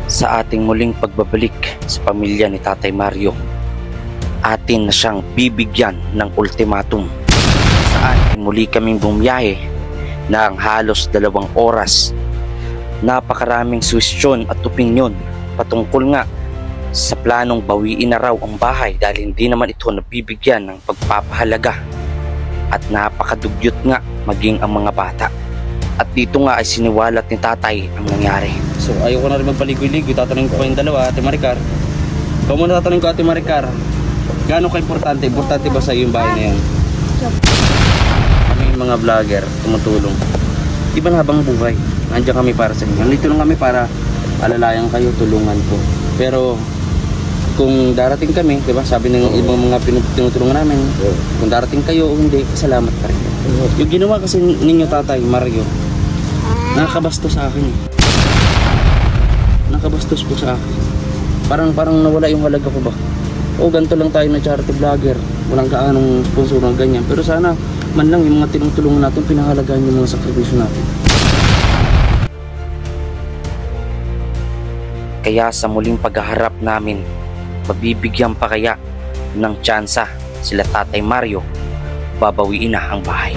Sa ating muling pagbabalik sa pamilya ni Tatay Mario, atin na siyang bibigyan ng ultimatum. Saan muli kaming bumiyahe ng halos 2 oras. Napakaraming suwestyon at opinyon patungkol nga sa planong bawiin na raw ang bahay dahil hindi naman ito nabibigyan ng pagpapahalaga. At napakadugyot nga maging ang mga bata. At dito nga ay siniwalat ni Tatay ang nangyari. So ayoko na rin magpaligoy-ligoy. Tatanungin ko pa yung dalawa, Ate Maricar. Ikaw muna tatanungin ko, Ate Maricar. Gaano ka-importante? Importante ba sa iyo yung bahay na yan? Kami yung mga vlogger, tumutulong. Di ba habang buhay? Nandiyan kami para sa inyo. Nandito lang kami para alalayan kayo, tulungan ko. Pero kung darating kami, di ba, sabi ng ibang mga tinutulungan namin, kung darating kayo o hindi, salamat pa rin. Yung ginawa kasi ninyo, Tatay Mario, nakakabastos sa akin. Nakabastos po sa akin. Parang nawala yung halaga ko ba? O ganito lang tayo na charity vlogger, walang kaanong sponsor ng ganyan. Pero sana man lang yung mga tinutulungan natin, pinahalagaan yung mga sakripisyo natin. Kaya sa muling paghaharap namin, mabibigyan pa kaya ng tsansa sila Tatay Mario, babawiin na ang bahay.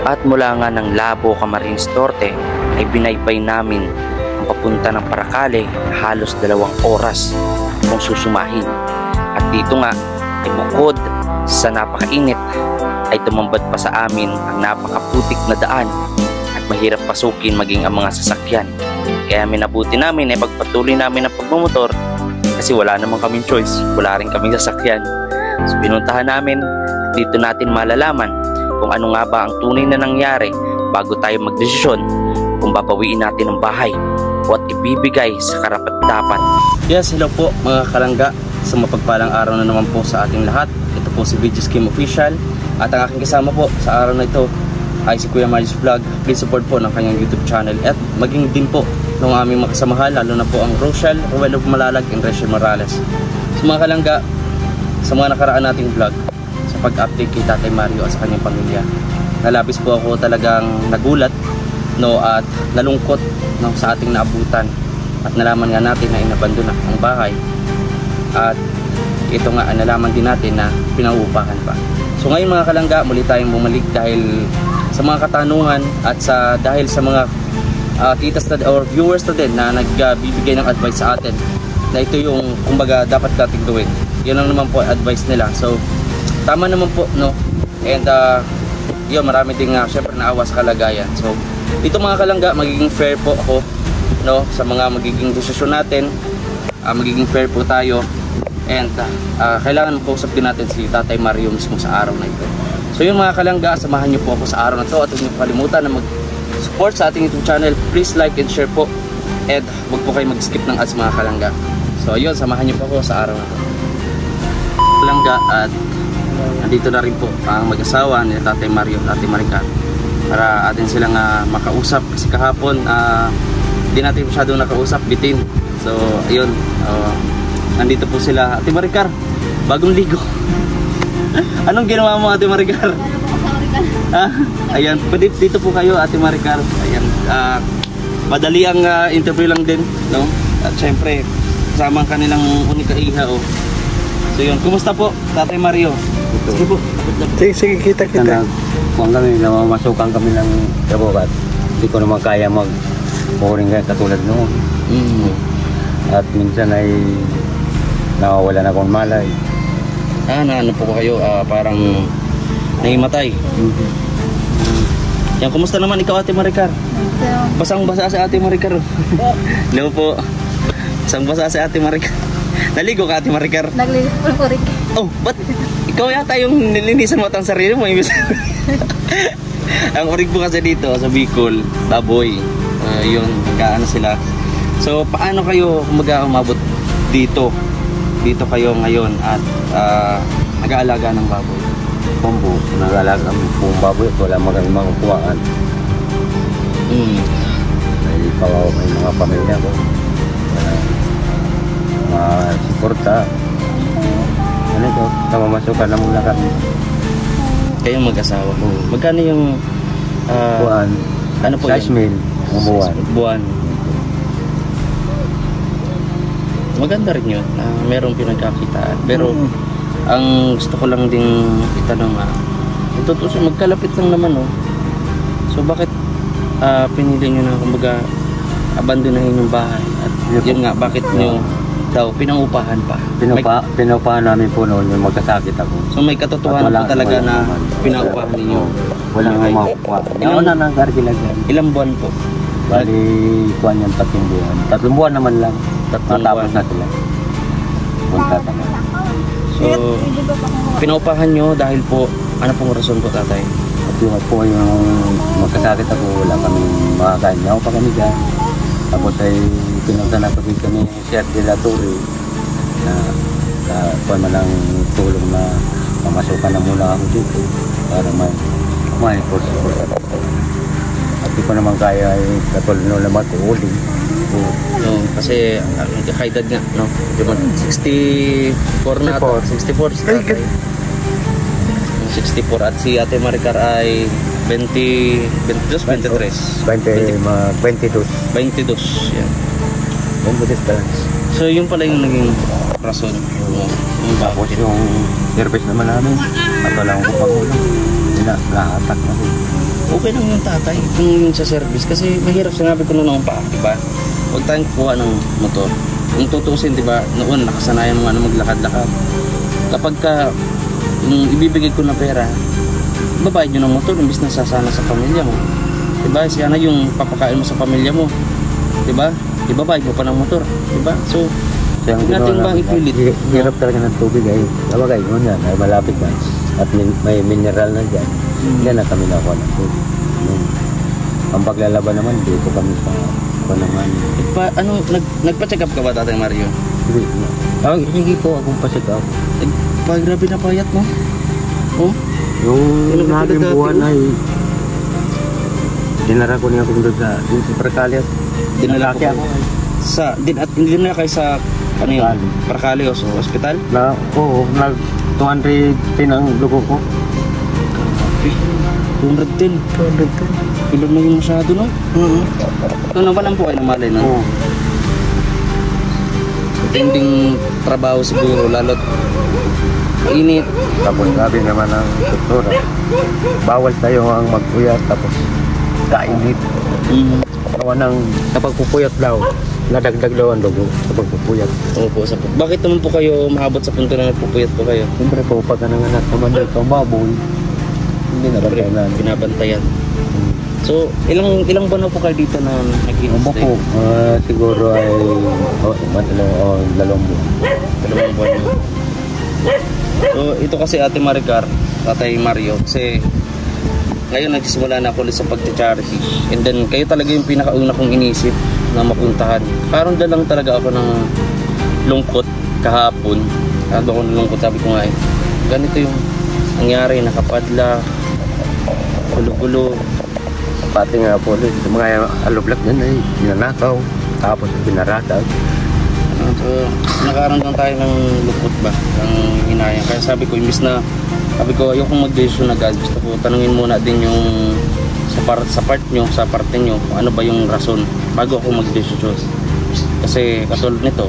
At mula nga ng Labo, Camarines Norte ay binaybay namin ang papunta ng Paracale na halos 2 oras kung susumahin. At dito nga ay bukod sa napakainit ay tumambad pa sa amin ang napakaputik na daan at mahirap pasukin maging ang mga sasakyan. Kaya minabuti namin ay pagpatuloy namin ang pagmumotor kasi wala namang kaming choice, wala rin kaming sasakyan. So pinuntahan namin at dito natin malalaman kung ano nga ba ang tunay na nangyari bago tayo magdesisyon kung babawiin natin ang bahay o at ibibigay sa karapat-dapat. Yes, hello po mga kalangga. Sa mapagpalang araw na naman po sa ating lahat. Ito po si Video Scheme Official. At ang aking kasama po sa araw na ito ay si Kuya Marius Vlog. Please support po ng kanyang YouTube channel. At maging din po ng aming makasamahan, lalo na po ang Rochelle, Ruel of Malalag, and Rachel Morales. Sa mga kalangga, sa mga nakaraan nating vlog, pag-update kay Tatay Mario at sa kanyang pamilya, nalabis po ako talagang nagulat, no, at nalungkot, no, sa ating naabutan at nalaman nga natin na inabandon na ang bahay at ito nga nalaman din natin na pinauupahan pa. So ngayon mga kalangga, muli tayong bumalik dahil sa mga katanungan at dahil sa mga titas na, or viewers na din na nagbibigay ng advice sa atin na ito yung kumbaga dapat nating gawin. Yun lang naman po advice nila. So tama naman po, no? And yun, marami din nga syempre naawa sa kalagayan. So dito mga kalangga, magiging fair po ako, no, sa mga magiging desisyon natin. Magiging fair po tayo. And kailangan makausap din natin si Tatay Mario mismo sa araw na ito. So yun mga kalangga, samahan niyo po ako sa araw na ito. At huwag niyo kalimutan na mag-support sa ating YouTube channel. Please like and share po. And huwag po kayo mag-skip ng ads mga kalangga. So yun, samahan niyo po ako sa araw na ito. Kalangga, at nandito na rin po ang mag-asawa ni Tatay Mario at Ate Maricar para atin silang makausap kasi kahapon hindi natin masyadong nakausap, bitin. So ayun, nandito po sila. Ate Maricar, bagong ligo. Anong ginawa mo, Ate Maricar? Ayan, dito po kayo, Ate Maricar. Ayan, madali ang interview lang din, no? At syempre kasama ang kanilang unika iha, oh. So yun, kumusta po Tatay Mario? Sige po. Sige, kita. Kung kami, namamasukan kami ng trabaho at hindi ko naman kaya mag-boring katulad noon. At minsan ay nawawala na akong malay. Ano po kayo, parang naimatay. Yan, kumusta naman ikaw, Ate Maricar? Basang-basa si Ate Maricar. Hello po. Basang-basa si Ate Maricar. Naligo ka, Ate Maricar? Nagligo po rin. Oh, ba't ikaw yata yung nilinisan mo at ang sarili mo? Ang orig po kasi dito sa Bicol, baboy. Yun, kaano sila. So, paano kayo umabot dito kayo ngayon at nag-aalaga ng baboy. Kumbo, nag-alaga kami pong baboy at wala mga kuwaan. May mga pamilya ko. Mga suporta. Ano ito? Namamasukan na muna kami. Kayong mag-asawa. Magkano yung Buwan. ano po 6,000 ang buwan. buwan? Maganda rin yun na merong pinagkakitaan. Pero ang gusto ko lang ding itanong magkalapit lang naman So bakit pinili nyo na kumbaga abandonahin yung bahay? At yun nga, bakit nyo daw pinangupahan pa? Pinupahan namin po noon yung magkasakit ako. So may katotohanan po talaga na pinaupahan ninyo? Walang makukuha. Ngayon na nang gargilagan. Ilang buwan po? Bali, kuhan yan 3 buwan. 3 buwan naman lang. 3 Matapos buwan. na sila. Punta naman. So, pinaupahan nyo dahil po, ano pong rason po tatay? At yung po yung magkasakit ako, wala kami makakain. Ako pa kami dyan. Tapos ay pinunta na kasi kami Sir De La Torre na kuhan man ang tulong na mamasukan na muna ako dito para may force. At di ko naman kaya ay katulad nung lamat ko uling. No, kasi kakaedad nga, no? 64 na ata. 64 si tatay. 64 at si Ate Maricar ay 22, 23. 22. 22, yan. 22 talas. So yun pala yung naging rason. Yung Tapos yung service naman namin, at wala akong kupagulang. Hindi na, lahatak na ko. okay lang yung tatay kung yung sa service kasi mahirap, sinabi ko noon pa, diba? Huwag tayong kuha ng motor. Kung tutusin, diba, noon nakasanayan mo maglakad-lakad. Kapag ka yung ibibigay ko na pera, babayad nyo ng motor imbis na sasana sa pamilya mo, diba? Sana yung papakain mo sa pamilya mo, diba? Ibabayad mo pa ng motor, diba? So huwag natin bang ipilit? Hirap talaga ng tubig ay sabagay yun yan, ay malapit na at may mineral na dyan. Yan na kami nakuha ng tubig. Ang paglalaban naman dito kami sa naman. Nagpa-check up ka ba, Tatay Mario? Hindi po akong pa-check up. Grabe na payat mo. Oh? Yung naging buwan ay dinara ko niya kung doon sa Paracalias. Dinala ko ako. Hindi na kayo sa ano yun? Paracali o sa hospital? Oo, 210 ang dugo ko. 210. Kilo na yung masyado, no? Ano ba lang po kayo namalay na? Oo. Matinding trabaho siguro, lalo't mainit. Tapos sabi naman ng doktora, bawal tayo ang magpuyat tapos kainit. Kawan ng kapag pupuyat daw, nadagdag daw ang dugo kapag pupuyat. Opo, bakit naman po kayo mahabot sa punto na nagpupuyat po kayo? Siyempre po, pag nanganak naman dito, baboy, hindi na bantayan. Binabantayan. So, ilang buwan na po kayo dito na nag-i-stay? Opo po, siguro ay 2 buwan. 2 buwan na. So, ito kasi Ate Maricar, Tatay Mario, kasi ngayon nagsisimula na ako ulit sa pag-charity. And then, kayo talaga yung pinakauna kong inisip na mapuntahan. Karon dyan lang talaga ako ng lungkot kahapon. Sabi ako ng lungkot, sabi ko nga ganito yung nangyari, nakapadla, gulo-gulo. Pati nga po, mga alublak yan ay binanakaw, tapos binaratag. So, nakaramdam tayo ng lungkot ba? Ng hinayang. Kaya sabi ko, imbis na ayokong mag-decision agad. Gusto ko tanungin muna din yung sa parte nyo, kung ano ba yung rason bago ako mag-decision. Kasi katulad nito,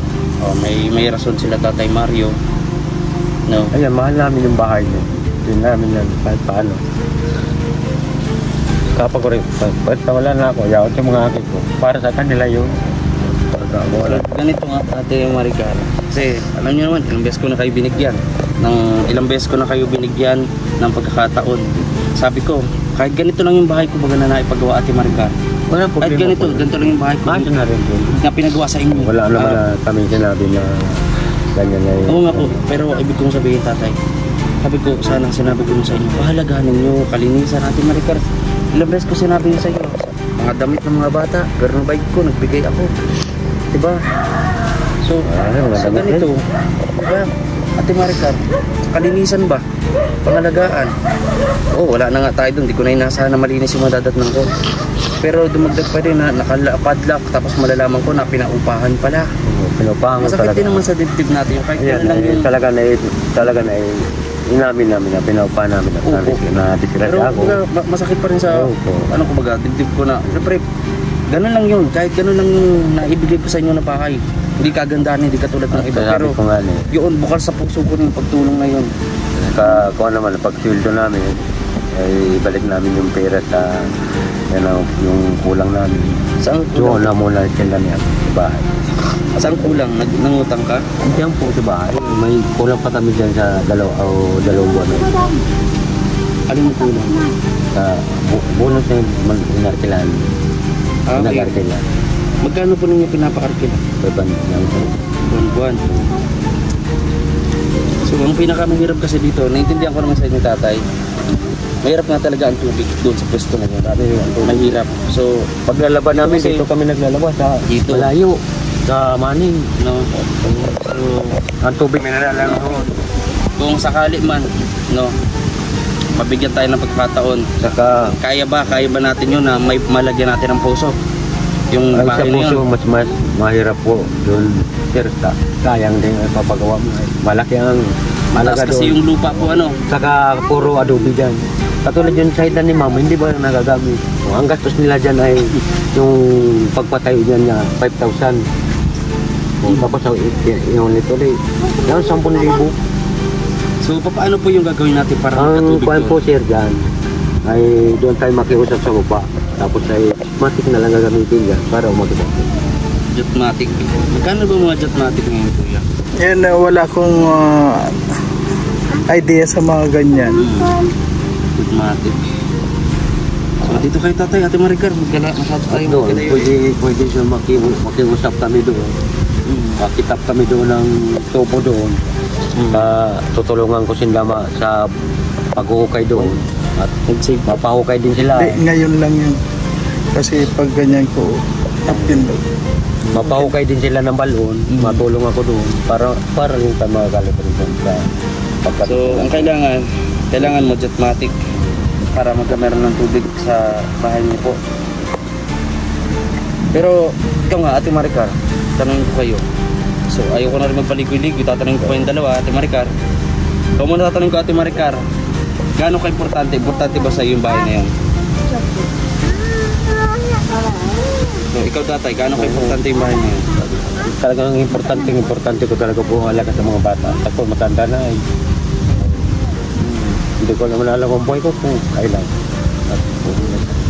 may rason sila Tatay Mario. No? Ayan, mahal namin yung bahay niya. Yun namin yan, kahit paano. Kapag ko rin, pag wala na ako, yawat yung mga akin ko. Para sa kanila yun. Ganito nga Ate Maricar. Kasi alam niyo naman, ilang beses ko na kayo binigyan ng pagkakataon. Sabi ko, kahit ganito lang yung bahay ko baga na naipagawa Ate Maricar. Wala po. Kahit ganito lang yung bahay ko. Bakit na rin po? Na pinagawa sa inyo. Wala naman na kami sinabi na ganyan na yun. Oo nga po, pero ibig kong sabihin tatay, sabi ko, sana sinabi ko sa inyo, pahalagahan ninyo, kalinisan Ate Maricar. Ilang beses ko sinabi sa iyo, mga damit ng mga bata, pero ng bike ko, nagbigay ako. Diba? So, sa ganito, diba, Ate Maricar, kalinisan ba? Pangalagaan? Oo, wala na nga tayo doon. Di ko na inasahan na malinis yung mga dadatnang ko. Pero dumagdag pa rin na nakapadlock, tapos malalaman ko na pinaupahan pala. Pinupahan ko Masakit talaga. din naman sa dibdib natin yung kahit Ayan, yan lang yung... talaga na inamin namin na pinaupahan namin at Oo. na disgrasya Pero ako. kumbaga, masakit pa rin sa, Oo. ano kumbaga, dibdib ko na. Siyempre, ganun lang yun. Kahit ganun lang yung naibigay ko sa inyo na bahay. Hindi kagandahan, hindi katulad ng iba. Pero Sabi ko nga yun, bukal sa puso ko yung pagtulong na yun. kung naman, pag sweldo namin, ay ibalik namin yung pera sa yung kulang namin. Saan Doon kulang? na muna sila niya sa bahay. Saan kulang? Nangutang ka? Diyan po sa bahay. May kulang pa kami dyan sa dalawang buwan. Alin mo kulang? Sa bonus na inarkilan. Ah, okay. Inarkilan. Magkano po ninyo pinapa-arkila? Beban lang po. Buwan-buwan. So, ang pinakamahirap kasi dito, naintindihan ko naman sa inyo tatay, mahirap nga talaga ang tubig doon sa pwesto na yun. Mahirap. So, Paglalaban namin, kasi- dito kami naglalaba sa Dito. malayo. Sa Maning. no, so, Ang tubig mineral lang doon. kung sakali man, no, mabigyan tayo ng pagkakataon, Saka kaya ba natin yun na may malagyan natin ng puso? Yung ay, sa bahay na puso, yun. mas mahirap po doon. Sir, sayang din ang papagawa mo. Malaki ang Mataas malaga kasi doon. yung lupa po, ano. Saka puro adobe dyan. Katulad yun sa hidan ni Mama, hindi ba nagagamit? Ang gastos nila dyan ay yung pagpatayo dyan niya, 5,000. Tapos yung ulit-ulit, yan 10,000. So, paano po yung gagawin natin para Ang magkatubig kuhan po doon? sir dyan, ay doon tayo makiusap sa baba. Tapos ay matik na lang gagamitin dyan para umagibat. Jotmatic. Magkano ba mga Jotmatic ngayon, kuya? Yan, wala akong idea sa mga ganyan. Jotmatic. So, dito kay tatay, Ate Maricar, masyado tayo Doon, magkalayo. pwede siya makiusap kami doon. Makitap kami doon ng tubo doon. Tutulungan ko sila sa paghuhukay doon. At mapahukay din sila. Hindi, ngayon lang yun. Kasi pag ganyan ko, upin Mapahukay din sila ng balon. Matulong ako doon. Para rin tayo makakalipan doon sa pagkat. So, ang kailangan mo Jotmatic para magkameron ng tubig sa bahay niyo po. Pero, ikaw nga, Ate Maricar, tanong ko kayo. So, ayoko na rin magpaligoy-ligoy. Tatanungin ko kayong dalawa, Ate Maricar. Ikaw muna tatanungin ko, Ate Maricar. Gaano ka-importante? Importante ba sa iyo yung bahay na yun? So, ikaw tatay, gaano ka-importante yung bahay na yun? Talagang importante ko talaga po ang alaga sa mga bata. Ako matanda na eh. Hindi ko naman alam ang buhay ko kung kailan. At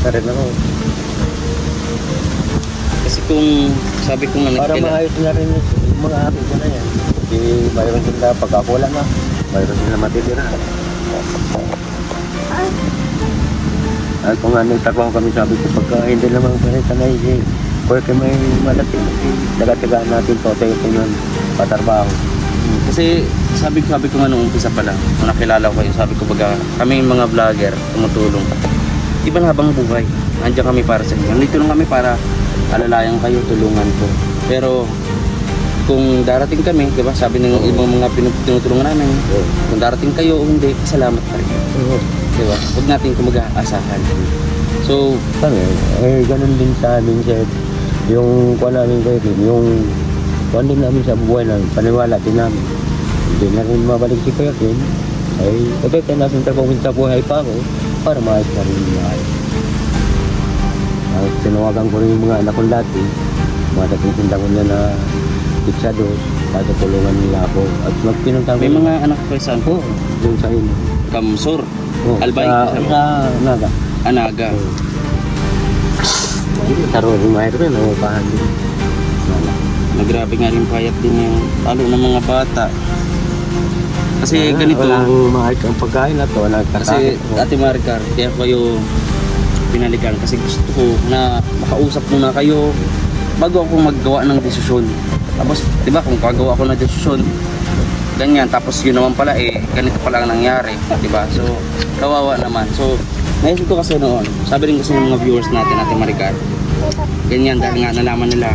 sa rin ako. Kasi kung sabi ko nga Para maayos na rin yung mga akin ko na yan. Hindi mayroon sila pagkakula na. Mayroon sila matitira. At kung ano trabaho kami sabi ko, pagka hindi naman kami sanay eh. Kaya kayo may malaki. Taga-tagaan natin to. Tayo ko yun patarbaho. Kasi sabi ko nga nung umpisa pa lang, nung nakilala ko kayo, sabi ko baga kami mga vlogger, tumutulong. Iba na habang buhay. Nandiyan kami para sa inyo. Nandito lang kami para alalayan kayo, tulungan ko. Pero kung darating kami, di ba, sabi ng ibang mga tinutulungan namin, kung darating kayo o hindi, salamat pa rin. Di ba? Huwag natin kumag-aasahan. So, Kami, ganun din sa amin sir. Yung kuha namin kayo, yung kuha din namin sa buhay namin, paniwala din namin. Hindi na rin mabalik si Kuya Ken. Ay, kapag tayo natin trabawin sa buhay pa ako, para maayos na rin yung buhay. At tinawagan ko rin yung mga anak kong dati. Mga nagtitinda ko niya na pizza dos, para tulungan nila ako. At magpinunta ko. may mga anak ko saan po? Doon sa inyo. Kamsur, Oh, Albay, sa Naga. Anaga. Taro rin mayroon rin, nangupahan din. Nagrabe nga rin payat din yung lalo ng mga bata. Kasi ganito, Walang maayos ang pagkain na to. kasi Ate Maricar, kaya kayo pinalikan kasi gusto ko na makausap muna kayo bago ako maggawa ng desisyon. Tapos, di ba, kung pagawa ako ng desisyon, ganyan, tapos yun naman pala, ganito pala ang nangyari, di ba? So, kawawa naman. So, naisip ko kasi noon, sabi rin kasi ng mga viewers natin, Ate Maricar, ganyan dahil nga nalaman nila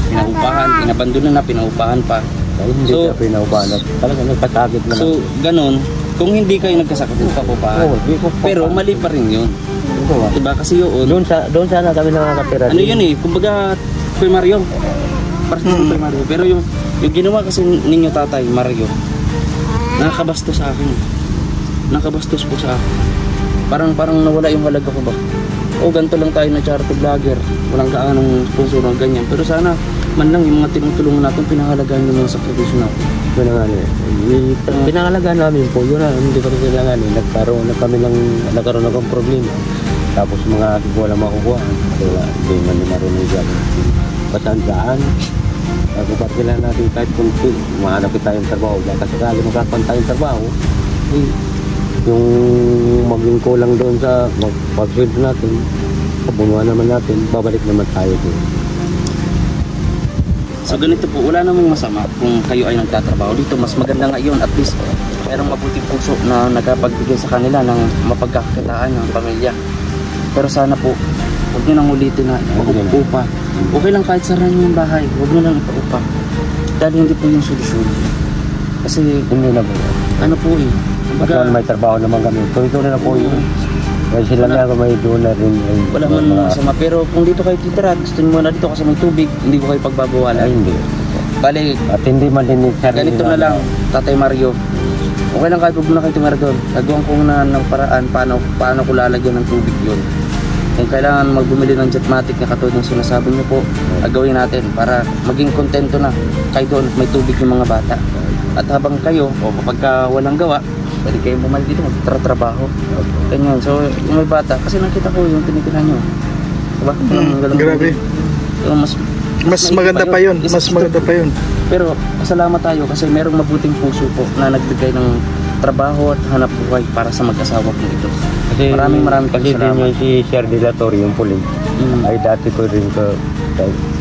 pinaupahan, inabandonan na, pinaupahan pa. Ay, hindi So, ka pinaupahan. Talaga nagpatagit na lang. So, ganun, kung hindi kayo nagkasakit ng paupahan, Oo, di ko pa- pero mali pa rin yun. Ito ba? Diba? Kasi yun, Doon sana kami nakakatira. ano yun eh, kumbaga, Kuya Mario, para sa Kuya Mario, pero yung ginawa kasi ninyo tatay, Mario, nakakabastos sa akin. Nakabastos po sa akin. Parang nawala yung halaga ko ba? O ganito lang tayo na charity vlogger, walang kaanong sponsor ng ganyan. Pero sana man lang yung mga tinutulungan natin, pinahalagaan yung mga sakripisyo natin. Yun na nga pinangalagaan namin po. Yun na, hindi ko rin kailangan eh. Nagkaroon ng problema. Tapos mga ating walang makukuha. Kaya hindi man ni marunong dyan. Patandaan. Kapag kailangan natin kahit kung mahanap tayong trabaho. Baka sakali magkapan tayong trabaho. Eh, yung maging kulang doon sa pag-sweldo natin, kabunuan naman natin, babalik naman tayo doon. So ganito po, wala namang masama kung kayo ay nagtatrabaho dito. Mas maganda nga yun, at least merong mabuting puso na nagkapagbigay sa kanila ng mapagkakakitaan ng pamilya. Pero sana po, huwag nyo nang ulitin na upa. Okay lang kahit sarahan nyo yung bahay, huwag nyo lang ipaupa. Dahil hindi po yung solusyon. Kasi Hindi na po. ano po eh, Kasi may trabaho naman kami. Tuloy-tuloy na po yun. Kasi sila nga may doon na rin. wala man masama. Pero kung dito kayo titira, gusto nyo muna dito kasi may tubig, hindi ko kayo Ay, pagbabawalan. hindi. Bali, At hindi man din ganito na lang, Tatay Mario. Okay lang kahit huwag mo na kayo tumira doon. Nagawan ko na ng paraan paano ko lalagyan ng tubig yun. Kung kailangan magbumili ng Jetmatic na katulad ng sinasabi niyo po, gawin natin para maging kontento na kayo doon at may tubig ng mga bata. At habang kayo, o kapag walang gawa, pwede kayo bumalik dito, magtratrabaho. Ganyan. So, yung may bata, kasi nakita ko yung tinitina nyo. Diba? Grabe. Yung Mas maganda pa yun. Mas maganda pa yun. Pero pasalamat tayo kasi merong mabuting puso po na nagbigay ng trabaho at hanap buhay para sa mag-asawa po ito. Kasi Maraming kasi din salamat. yung si Sir Dilatori, yung puling. Ay dati ko rin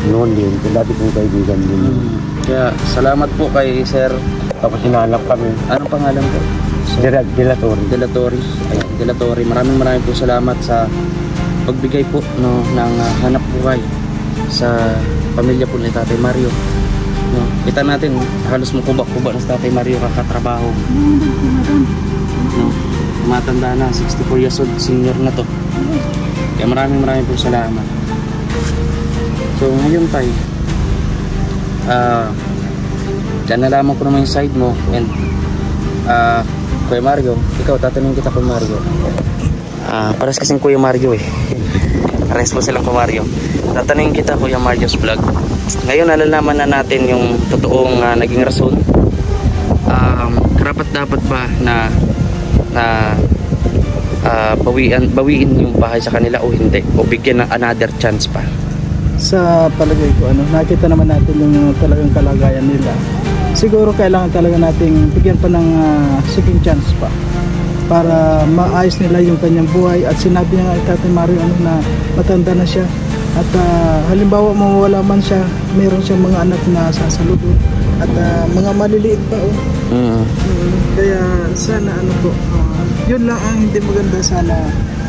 noon din. Dati kong kaibigan din. Kaya salamat po kay Sir. Tapos hinahanap kami. Anong pangalan po? Dilatori. Delatori. Ayun, Delatori. Maraming po salamat sa pagbigay po ng hanap buhay sa pamilya po ni Tatay Mario. No, kita natin halos kuba-kuba na si Tatay Mario kakatrabaho. No, matanda na, 64 years old, senior na to. Kaya maraming po salamat. So ngayon tayo, dyan nalaman ko naman yung side mo. And Kuya Mario, ikaw tatanungin kita Kuya Mario. Paras kasing Kuya Mario eh. Pares po silang Kuya Mario. Tatanungin kita Kuya Mario's vlog. Ngayon nalalaman na natin yung totoong naging rason. Karapat dapat ba na bawiin yung bahay sa kanila o hindi? O bigyan ng another chance pa? Sa palagay ko, nakita naman natin yung talagang kalagayan nila. Siguro kailangan talaga nating bigyan pa ng second chance pa para maayos nila yung kanyang buhay. At sinabi niya nga Tatay Mario na matanda na siya. At halimbawa mawala man siya, meron siyang mga anak na sasalubong at mga maliliit pa. Kaya sana yun lang ang hindi maganda. Sana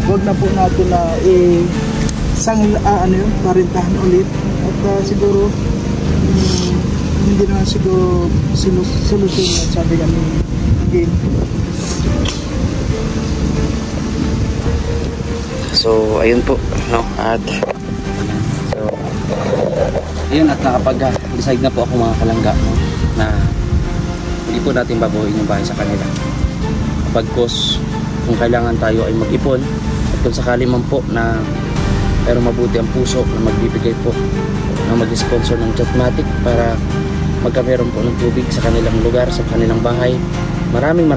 wag na po natin na parintahan ulit. At siguro hindi na siguro solusyon na sabi kami again. So ayun po, no? At ayun, at nakapag-decide na po ako mga kalangga, no? Na hindi po natin babuhin yung bahay sa kanila. Pagkos kung kailangan tayo ay mag-ipon, at kung sakali man po na pero mabuti ang puso na magbibigay po na mag-sponsor ng Jetmatic para magkameron po ng tubig sa kanilang lugar, sa kanilang bahay. Maraming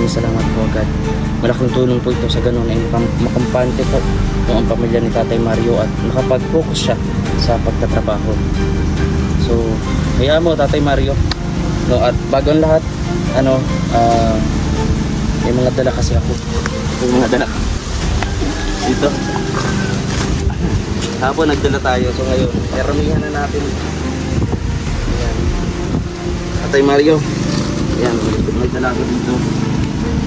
salamat po agad. Malaking tulong po ito sa ganun ay makampante po ang pamilya ni Tatay Mario at makapag-focus siya sa pagtatrabaho. So, kaya mo Tatay Mario, no, at bago ang lahat, may mga dala kasi ako. May mga dala dito. Hapon nagdala tayo, so ngayon karamihan na natin. Ayan. Tatay Mario, ayan, may dala ako dito.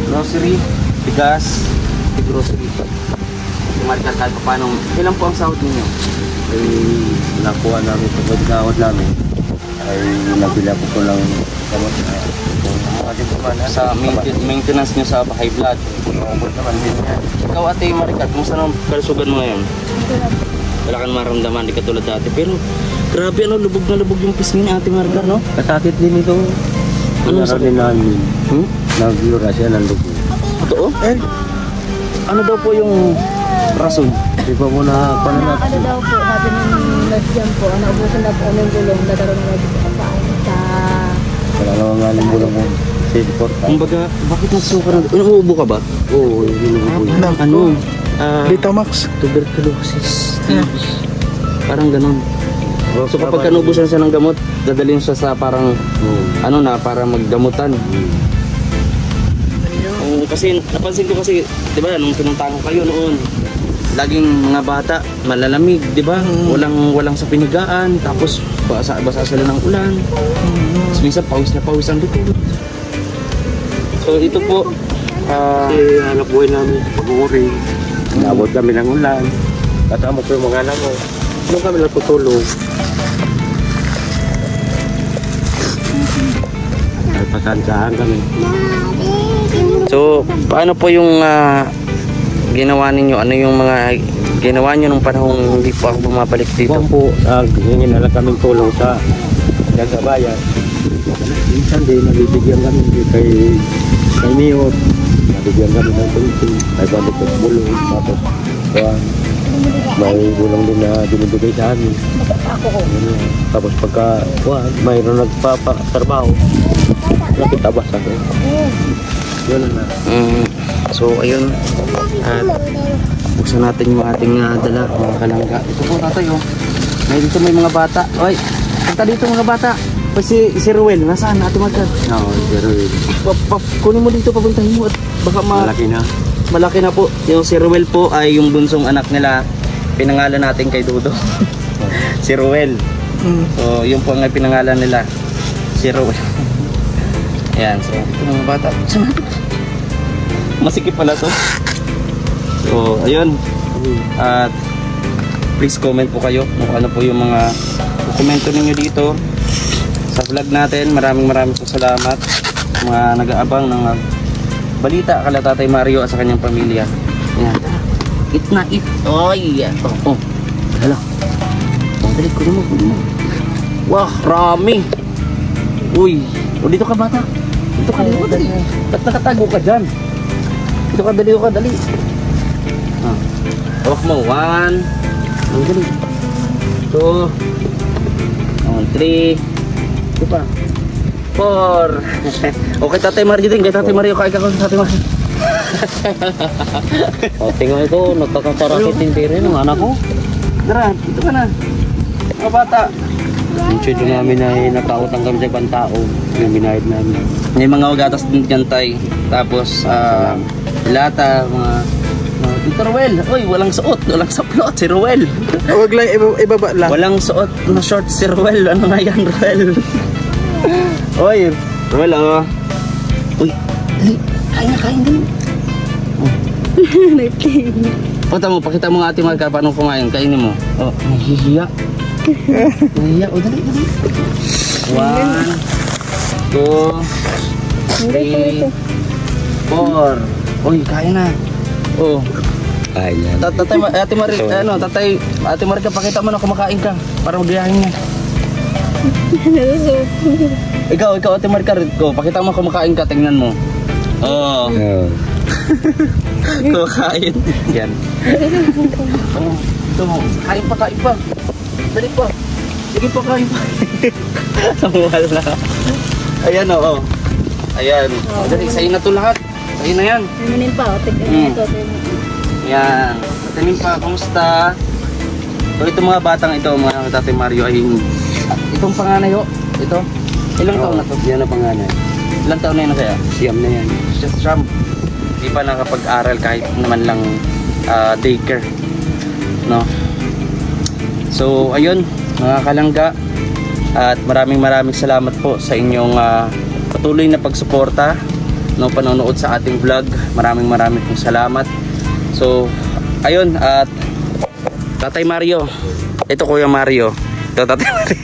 Grocery, bigas, grocery pa. Ate Maricar, kahit pa paano, ilan po ang sahod ninyo? Ay nakuha namin sa pagkakawat namin. Ay nabila ko lang gamot na ating pamana. Sa maintenance nyo sa high blood. Umabot naman din yan. Ikaw, Ate Maricar, kumusta naman kalusugan mo ngayon? Wala kang maramdaman, di katulad dati. Pero grabe, ano, lubog na lubog yung pisngi ni Ate Maricar, no? Kasakit din ito. Ano Ano din namin? Nag-ura siya ng dugo. Totoo? Ano daw po yung rason? Di pa mo na pananap. Ano daw po, sabi ng nurse dyan po, naubusan na po ng gulong, nagkaroon na dito sa Wala naman nga ng bulong mo. Silport. Kumbaga, bakit nagsuka na? Umuubo ka ba? Oo, hindi mo po. Ano? Betamax. Tuberculosis. Parang ganun. So kapag kanubusan siya ng gamot, dadalhin siya sa parang ano na, para maggamutan. Kasi napansin ko kasi, 'di ba, nung pinuntahan ko kayo noon, laging mga bata malalamig, 'di ba? Walang sa pinigaan, tapos basa sila ng ulan. Tapos minsan pawis na pawis ang likod. So ito po Kasi hanap buhay namin sa pag-uuri. Nabot kami ng ulan. Kasama ko yung mga anak ko. Doon kami nagtutulog. Ay pasansahan kami. So, paano po yung ginawa ninyo? Ano yung mga ginawa nyo nung panahong hindi po ako bumabalik dito? Ito po, hingin na lang kaming tulong sa bayan. Minsan din, nabibigyan kami kay Mayor. Nabibigyan kami ng tulong. May balik at bulong. Tapos, may bulong din na binibigay sa amin. Tapos pagka mayroon nagpapatrabaho, nakitabas ako. Yun na. So, ayun. At buksan natin yung ating dala, mga kalangga. Ito po, tatay, oh. May dito may mga bata. Oy, punta dito mga bata. Si Ruel, nasaan? Ate Maricar? Oo, pero Kunin mo dito, papuntahin mo. At baka malaki na. Malaki na po. Yung si Ruel po ay yung bunsong anak nila. Pinangalan natin kay Dudo. Si Ruel. So, yun po ang pinangalan nila. Si Ruel. Ayan, so ito mga bata. Masikip pala to. So, ayun. At please comment po kayo kung ano po yung mga komento ninyo dito sa vlog natin. Maraming po salamat mga nag-aabang ng balita kala Tatay Mario at sa kanyang pamilya. Ayan. Eat na eat. Oy, oh. Hala. Oh, dali, kunin mo. Wah, rami. Uy, o dito ka bata. Dito ka, dali. Ba't nakatago ka dyan? Dito ka, dali. Hawak mo. 1. Ang dali. 2. 3. Ito pa. 4. Okay, Tatay Mario din. Kay Tatay Mario, kaya ka sa Tatay Mario. O, tingnan ito, nagkakasarakit hindi rin ang anak ko. Dara, dito ka na. Mga bata. Yung chito namin ay nakautang kami sa ibang tao. Yung binayad namin. May mga wagatas din dyan, Tay. Tapos, lata, mga Tito Ruel. Uy, walang suot, walang saplot si Ruel. Huwag lang, ibaba lang. Walang suot na short si Ruel. Ano nga yan, Ruel? Uy, Ruel, oh. Uy, dali. Kain din. Pakita mo nga Ate Maricar paano kumain. Kainin mo. Oh, nahihiya. Nahihiya. O, dali. 1, 2, 3, 4. Uy, kain na. Oh. Kain yan. Ate Maricar, pakita mo na kumakain ka para magayahin niya. Ikaw, Ate Maricar, pakita mo kumakain ka, tingnan mo. Oh. Kumakain. Yan. Oh, ito mo. Kain pa. Dali pa. Sige pa, kain pa. Samuhal na. Ayan, oh. Ayan. Dali, sa'yo na to lahat. Sa'yo na yan. Tingnan pa, tingnan ito. Yan. Tingnan pa, kumusta? So, itong mga batang ito, mga Tatay Mario, ay itong panganay ho. Ito. Ilang taon na to? Yan ang panganay. Ilang taon na yun na kaya? Siyam na yan. Siyam. Di pa nakapag-aral kahit naman lang daycare. No? So, ayun, mga kalangga. At maraming salamat po sa inyong patuloy na pagsuporta, no, panonood sa ating vlog. Maraming pong salamat. So, ayun, at Tatay Mario. Ito Kuya Mario. Ito Tatay Mario.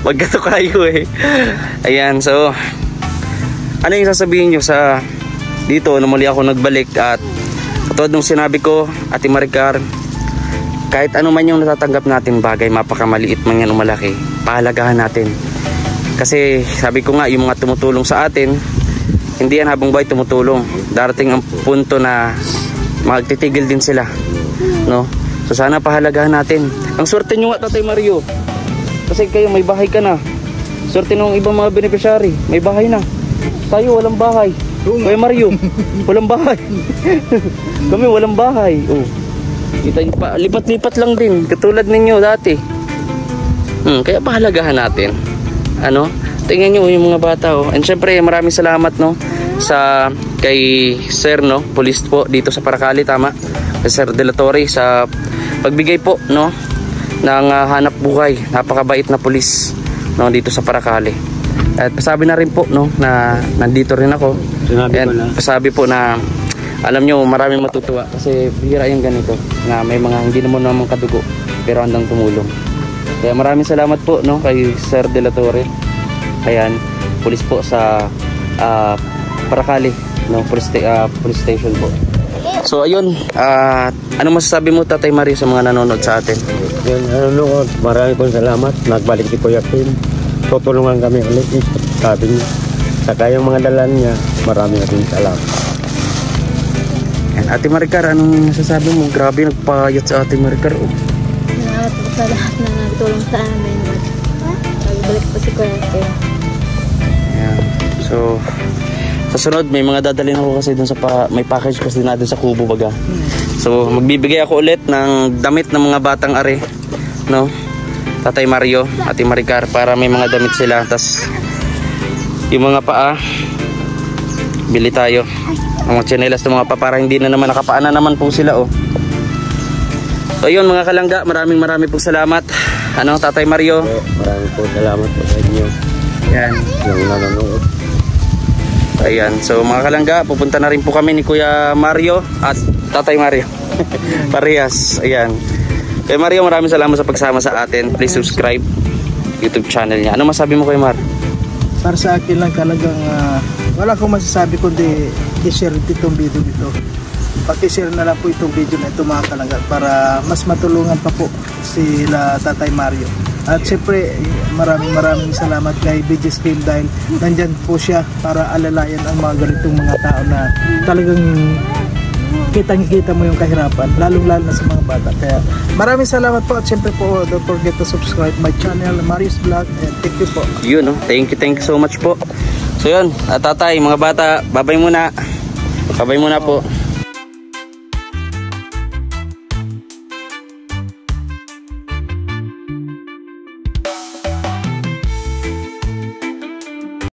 Magkato kayo eh. Ayan, so ano yung sasabihin nyo sa dito na muli ako nagbalik? At katulad nung sinabi ko, Ate Maricar, kahit ano man yung natatanggap natin bagay, mapakamaliit man yan o malaki, pahalagahan natin. Kasi sabi ko nga, yung mga tumutulong sa atin, hindi yan habang buhay tumutulong. Darating ang punto na magtitigil din sila, no? So sana pahalagahan natin. Ang swerte nyo nga, Tatay Mario, kasi kayo may bahay ka na. Swerte ng ibang mga beneficiary, may bahay na. Tayo walang bahay. Kuya Mario, walang bahay. Kami walang bahay. Oh. Kita pa, lipat-lipat lang din katulad ninyo dati. Kaya pahalagahan natin. Ano? Tingnan niyo yung mga bata oh. And syempre maraming salamat no sa kay Sir no, police po dito sa Paracali, tama? Kay Sir De La Torre sa pagbigay po no ng hanap buhay. Napakabait na police no dito sa Paracali. At pasabi na rin po no na nandito rin ako. Pasabi po na alam nyo, maraming matutuwa kasi bihira yung ganito na may mga hindi naman kadugo pero handang tumulong. Kaya maraming salamat po no kay Sir De La Torre. Ayan, pulis po sa Paracali no, police station po. So ayun, ano masasabi mo Tatay Mario sa mga nanonood sa atin? Yan, nanonood, marami pong salamat. Nagbalik si Kuya Tim, tutulungan kami ulit, sabi niya. Saka yung mga dalan niya, marami na rin salamat. Ate Maricar, anong nasasabi mo? Grabe, nagpayat sa Ate Maricar. Oh. Salamat po sa lahat na nagtulong sa amin. Pagbalik po si Kuya Tim. Ayan. So, sa sunod, may mga dadalhin ako kasi dun sa may package kasi natin sa Kubo baga. So, magbibigay ako ulit ng damit ng mga batang are, no? Tatay Mario, Ate Maricar, para may mga damit sila. Tas yung mga paa, bili tayo. Ang mga tsinelas ng mga pa para hindi na naman nakapaana naman po sila oh. So yun mga kalangga, maraming pong salamat. Ano Tatay Mario? Maraming po salamat po sa inyo. Yan. Yung nanonood. Ayan, so mga kalangga, pupunta na rin po kami ni Kuya Mario at Tatay Mario. Parehas, ayan. Kuya Mario, maraming salamat sa pagsama sa atin. Please subscribe YouTube channel niya. Ano masabi mo Kuya Mar? Para sa akin lang talagang wala akong masasabi kundi i-share itong video dito. Paki-share na lang po itong video na ito mga kalangga para mas matulungan pa po sila Tatay Mario. At syempre maraming salamat kay BG's Game dahil nandyan po siya para alalayan ang mga ganitong mga tao na talagang kitang-kita mo yung kahirapan, lalong-lalo na sa mga bata. Kaya maraming salamat po at syempre po don't forget to subscribe my channel Mario's Vlog and thank you po. Yun no, thank you so much po. So yun, Tatay, mga bata, babay muna. Babay muna po.